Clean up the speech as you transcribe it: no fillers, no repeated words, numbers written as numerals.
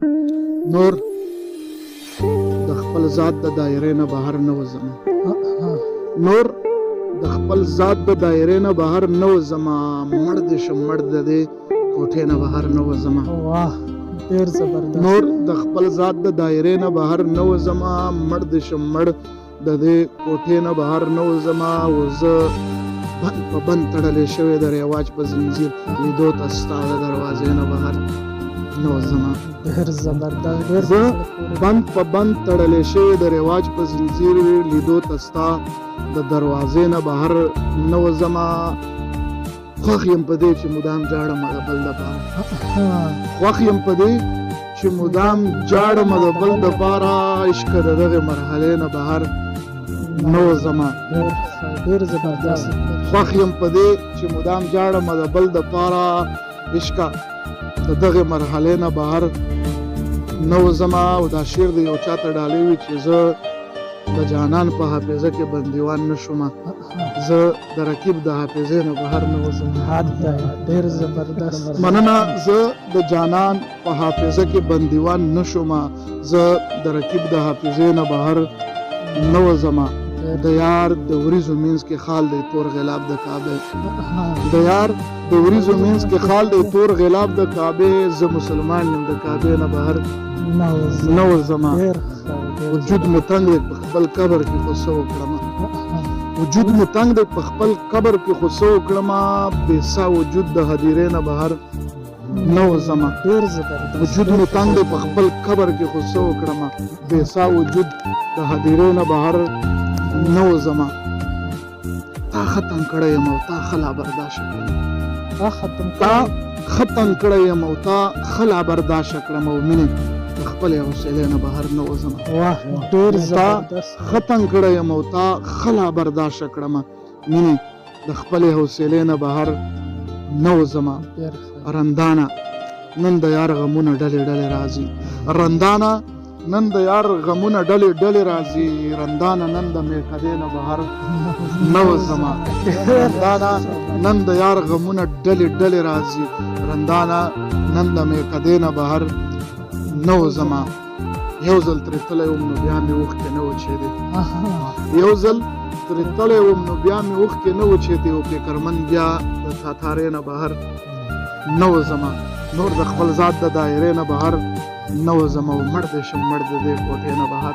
نور د خپل ذات د دایرې نه بهر نه وځم. نور د خپل ذات د دایرې نه بهر نه وځم. مړ دې شم مړ د دې کوټې نه بهر نه وځم. واه ډېر زبردست. نور د خپل ذات د دایرې نه بهر نه وځم. مړ دې شم مړ د دې کوټې نه بهر نه وځم. او زه بند په بند تړلی شوی د رواج په زنځیر لیدو ته ستا د دروازې نه بهر نه وځم. ډېر زبردست. ډېر زه بند په بند تړلی شوی د رواج په زنځیر لیدو ته ستا د دروازې نه بهر نه وځم. خوښ یم په دې چې مدام جاړم د بل دپاره. خوښ یم په دې چې مدام جاړم د بل دپاره. عشقه د دغې مرحلې نه بهر نه وځم. ډېر زبردست. خوښ یم په دې چې مدام جاړم د بل دپاره. عشقه د دغې مرحلې نه بهر نه وځم. او دا شعر د یو چا ته ډالۍ وي چې زه د جانان په حافظه کې بندیوان نه شوم. زه د رقیب د حافظې نه بهر نه وځم. ډېر زبردست. مننه. زه د جانان په حافظه کې بندیوان نه شوم. زه د رقیب د حافظې نه بهر نه وځم. د یار د وریځو مینځ کې خال دی تور غلاب د کعبې. د یار د وریځو مینځ کې خال دی تور غلاب د کعبې. زه مسلمان یم د کعبې نه بهر نه وځم. وجود مو تنګ دی په خپل قبر کې خو څه وکړم. وجود مو تنګ دی په خپل قبر کې خو څه وکړم. بې سا وجود د هدیرې نه بهر نه وځم. ډېر زبردست. وجود مو تنګ دی په خپل قبر کې خو څه وکړم. بې سا وجود د هدیرې نه بهر نه وځم. تا ختم کړی یم او تا ښه لا برداشته کړم. تا ختم کړی یم او تا ښه لا برداشته کړم. او مینې د خپلې حوصلې نه بهر نه وځم. واه ډېر زبردست. تا ختم کړی یم او تا ښه لا برداشته کړم. مینې د خپلې حوصلې نه بهر نه وځم. رندانه نن د یار غمونه ډلې ډلې راځي. رندانه نن د یار غمونه ډلې ډلې راځي. رندانه نن د میکدې نه بهر نه وځم. رندانه نن د یار غمونه ډلې ډلې راځي. رندانه نن د میکدې نه بهر نه وځم. یو ځل ترې تللی وم نو بیا مې اوښکې نه وچېدې. یو ځل ترې تللی وم نو بیا مې اوښکې نه وچېدې. او فکرمن بیا د تاتارې نه بهر نه وځم. نور د خپل ذات د دایرې نه بهر نه وځم. او مړ دې شم مړ د دې کوټې نه بهر